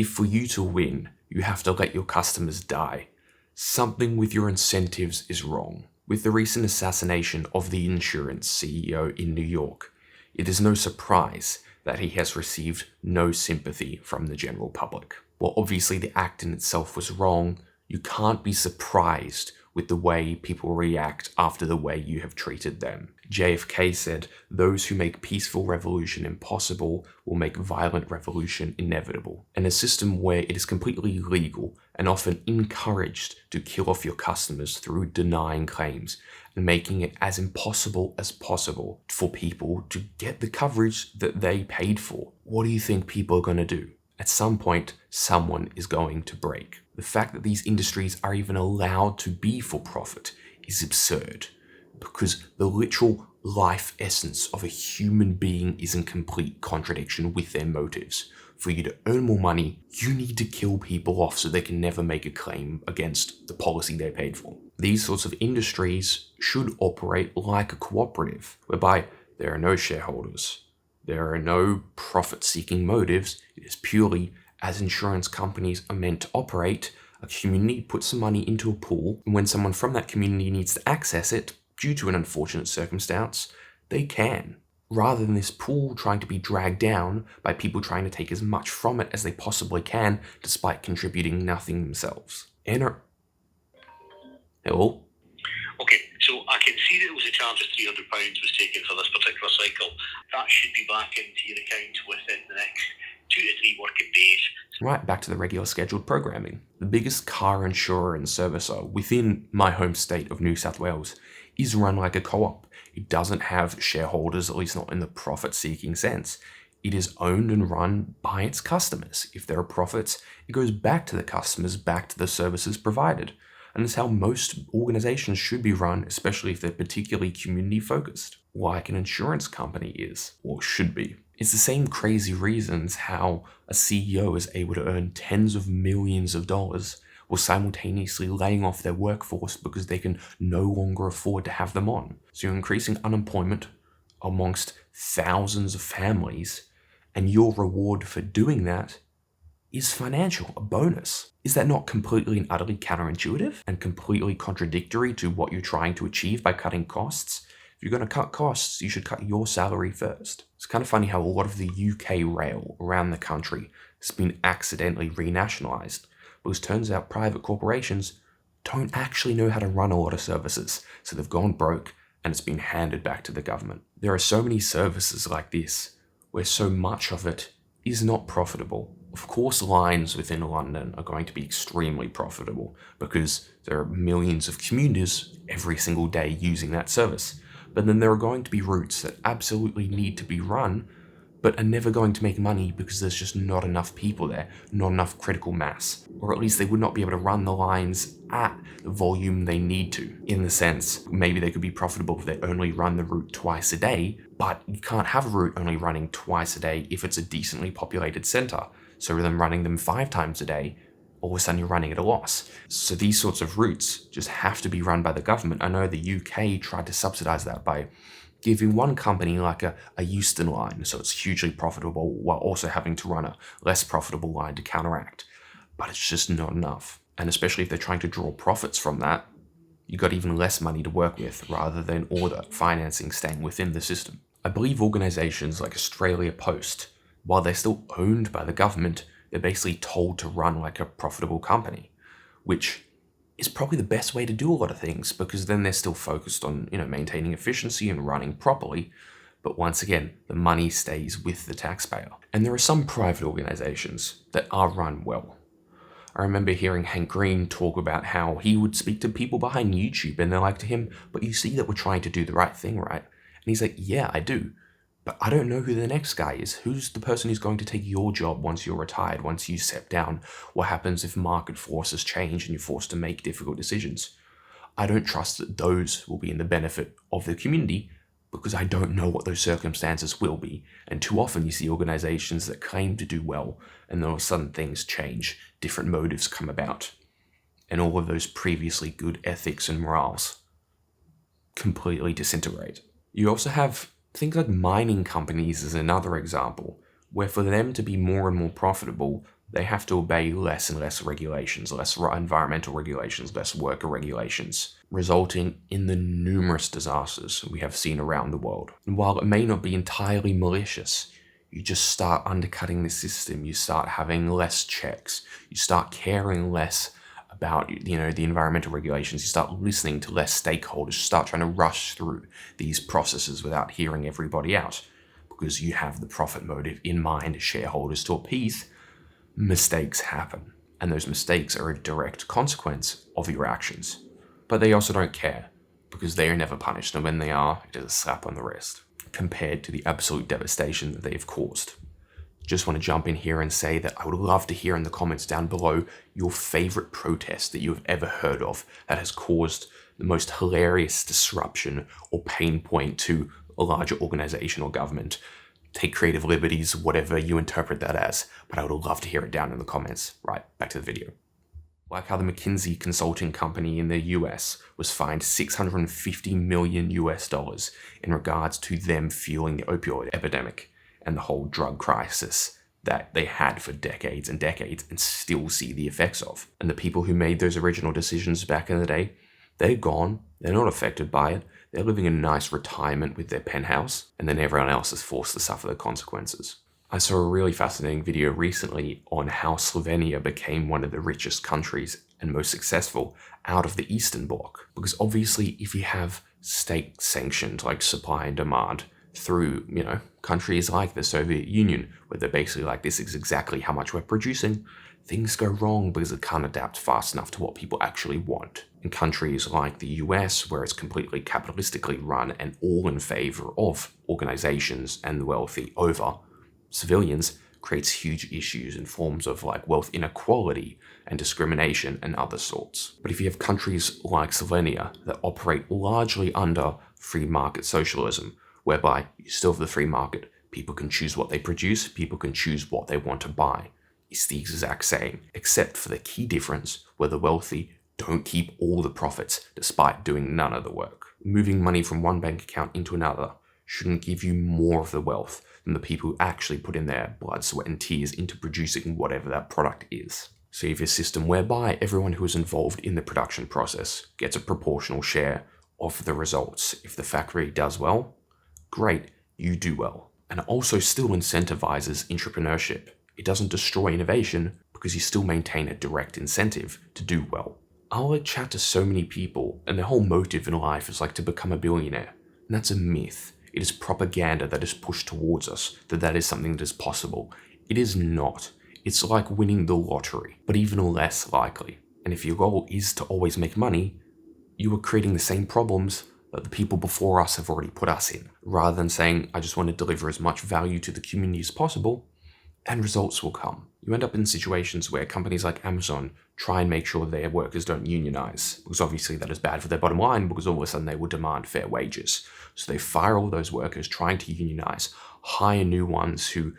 if for you to win, you have to let your customers die, something with your incentives is wrong. With the recent assassination of the insurance CEO in New York, it is no surprise that he has received no sympathy from the general public. While obviously the act in itself was wrong, you can't be surprised with the way people react after the way you have treated them. JFK said, "Those who make peaceful revolution impossible will make violent revolution inevitable." And a system where it is completely legal and often encouraged to kill off your customers through denying claims and making it as impossible as possible for people to get the coverage that they paid for. What do you think people are going to do? At some point, someone is going to break. The fact that these industries are even allowed to be for profit is absurd, because the literal life essence of a human being is in complete contradiction with their motives. For you to earn more money, you need to kill people off so they can never make a claim against the policy they paid for. These sorts of industries should operate like a cooperative, whereby there are no shareholders. There are no profit-seeking motives. It is purely, as insurance companies are meant to operate, a community puts some money into a pool, and when someone from that community needs to access it, due to an unfortunate circumstance, they can. Rather than this pool trying to be dragged down by people trying to take as much from it as they possibly can, despite contributing nothing themselves. Hello? Okay, so I can see that it was a charge of £300 was taken for this particular cycle. That should be back into your account within the next 2 to 3 working days. Right back to the regular scheduled programming. The biggest car insurer and servicer within my home state of New South Wales is run like a co-op. It doesn't have shareholders, at least not in the profit-seeking sense. It is owned and run by its customers. If there are profits, it goes back to the customers, back to the services provided. And it's how most organizations should be run, especially if they're particularly community-focused, like an insurance company is, or should be. It's the same crazy reasons how a CEO is able to earn tens of millions of dollars while simultaneously laying off their workforce because they can no longer afford to have them on. So you're increasing unemployment amongst thousands of families, and your reward for doing that is financial, a bonus. Is that not completely and utterly counterintuitive and completely contradictory to what you're trying to achieve by cutting costs? If you're going to cut costs, you should cut your salary first. It's kind of funny how a lot of the UK rail around the country has been accidentally renationalised, because it turns out private corporations don't actually know how to run a lot of services, so they've gone broke and it's been handed back to the government. There are so many services like this where so much of it is not profitable. Of course, lines within London are going to be extremely profitable because there are millions of commuters every single day using that service. But then there are going to be routes that absolutely need to be run, but are never going to make money because there's just not enough people there, not enough critical mass. Or at least they would not be able to run the lines at the volume they need to. In the sense, maybe they could be profitable if they only run the route twice a day, but you can't have a route only running twice a day if it's a decently populated centre. So rather than running them 5 times a day, all of a sudden you're running at a loss. So these sorts of routes just have to be run by the government. I know the UK tried to subsidise that by giving one company like a Euston line, so it's hugely profitable, while also having to run a less profitable line to counteract. But it's just not enough. And especially if they're trying to draw profits from that, you've got even less money to work with rather than all the financing staying within the system. I believe organisations like Australia Post, while they're still owned by the government, they're basically told to run like a profitable company, which is probably the best way to do a lot of things, because then they're still focused on, maintaining efficiency and running properly. But once again, the money stays with the taxpayer. And there are some private organizations that are run well. I remember hearing Hank Green talk about how he would speak to people behind YouTube and they're like to him, "But you see that we're trying to do the right thing, right?" And he's like, "Yeah, I do. But I don't know who the next guy is. Who's the person who's going to take your job once you're retired, once you step down? What happens if market forces change and you're forced to make difficult decisions? I don't trust that those will be in the benefit of the community because I don't know what those circumstances will be." And too often you see organizations that claim to do well and then all of a sudden things change, different motives come about, and all of those previously good ethics and morals completely disintegrate. You also have things like mining companies is another example, where for them to be more and more profitable, they have to obey less and less regulations, less environmental regulations, less worker regulations, resulting in the numerous disasters we have seen around the world. And while it may not be entirely malicious, you just start undercutting the system, you start having less checks, you start caring less about the environmental regulations, you start listening to less stakeholders, you start trying to rush through these processes without hearing everybody out, because you have the profit motive in mind, shareholders to appease. Mistakes happen, and those mistakes are a direct consequence of your actions. But they also don't care, because they are never punished, and when they are, it is a slap on the wrist, compared to the absolute devastation that they have caused. Just want to jump in here and say that I would love to hear in the comments down below your favorite protest that you have ever heard of that has caused the most hilarious disruption or pain point to a larger organization or government. Take creative liberties, whatever you interpret that as, but I would love to hear it down in the comments. Right, back to the video. Like how the McKinsey consulting company in the US was fined $650 million in regards to them fueling the opioid epidemic and the whole drug crisis that they had for decades and decades and still see the effects of. And the people who made those original decisions back in the day, they're gone. They're not affected by it. They're living in a nice retirement with their penthouse, and then everyone else is forced to suffer the consequences. I saw a really fascinating video recently on how Slovenia became one of the richest countries and most successful out of the Eastern Bloc. Because obviously if you have state-sanctioned like supply and demand through, countries like the Soviet Union, where they're basically like, this is exactly how much we're producing, things go wrong because it can't adapt fast enough to what people actually want. In countries like the US, where it's completely capitalistically run and all in favor of organizations and the wealthy over civilians, creates huge issues in forms of like wealth inequality and discrimination and other sorts. But if you have countries like Slovenia that operate largely under free market socialism, whereby you still have the free market, people can choose what they produce, people can choose what they want to buy. It's the exact same, except for the key difference where the wealthy don't keep all the profits despite doing none of the work. Moving money from one bank account into another shouldn't give you more of the wealth than the people who actually put in their blood, sweat and tears into producing whatever that product is. So you have a system whereby everyone who is involved in the production process gets a proportional share of the results. If the factory does well, great, you do well. And it also still incentivizes entrepreneurship. It doesn't destroy innovation because you still maintain a direct incentive to do well. I'll chat to so many people and their whole motive in life is like to become a billionaire. And that's a myth. It is propaganda that is pushed towards us that is something that is possible. It is not. It's like winning the lottery, but even less likely. And if your goal is to always make money, you are creating the same problems that the people before us have already put us in. Rather than saying, I just want to deliver as much value to the community as possible, and results will come. You end up in situations where companies like Amazon try and make sure their workers don't unionize, because obviously that is bad for their bottom line, because all of a sudden they will demand fair wages. So they fire all those workers trying to unionize, hire new ones who,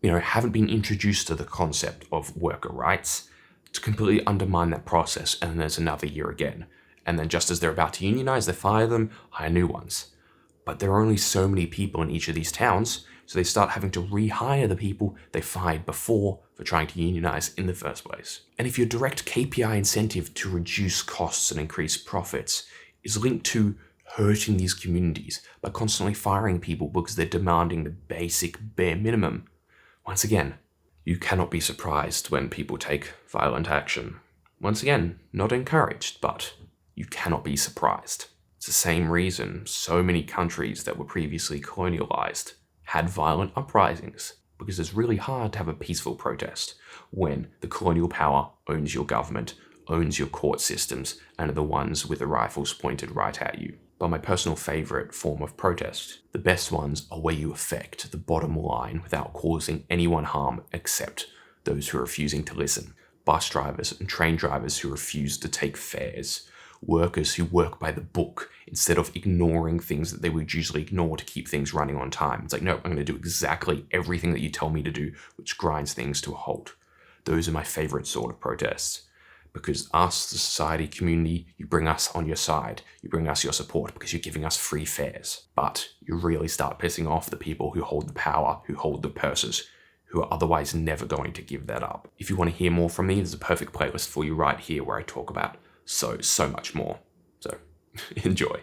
haven't been introduced to the concept of worker rights, to completely undermine that process, and then there's another year again. And then just as they're about to unionize, they fire them, hire new ones. But there are only so many people in each of these towns, so they start having to rehire the people they fired before for trying to unionize in the first place. And if your direct KPI incentive to reduce costs and increase profits is linked to hurting these communities by constantly firing people because they're demanding the basic bare minimum, once again, you cannot be surprised when people take violent action. Once again, not encouraged, but you cannot be surprised. It's the same reason so many countries that were previously colonialized had violent uprisings, because it's really hard to have a peaceful protest when the colonial power owns your government, owns your court systems, and are the ones with the rifles pointed right at you. But my personal favorite form of protest, the best ones are where you affect the bottom line without causing anyone harm except those who are refusing to listen. Bus drivers and train drivers who refuse to take fares, workers who work by the book instead of ignoring things that they would usually ignore to keep things running on time. It's like, no, I'm going to do exactly everything that you tell me to do, which grinds things to a halt. Those are my favorite sort of protests. Because us, the society, community, you bring us on your side. You bring us your support because you're giving us free fares. But you really start pissing off the people who hold the power, who hold the purses, who are otherwise never going to give that up. If you want to hear more from me, there's a perfect playlist for you right here where I talk about so much more. So enjoy.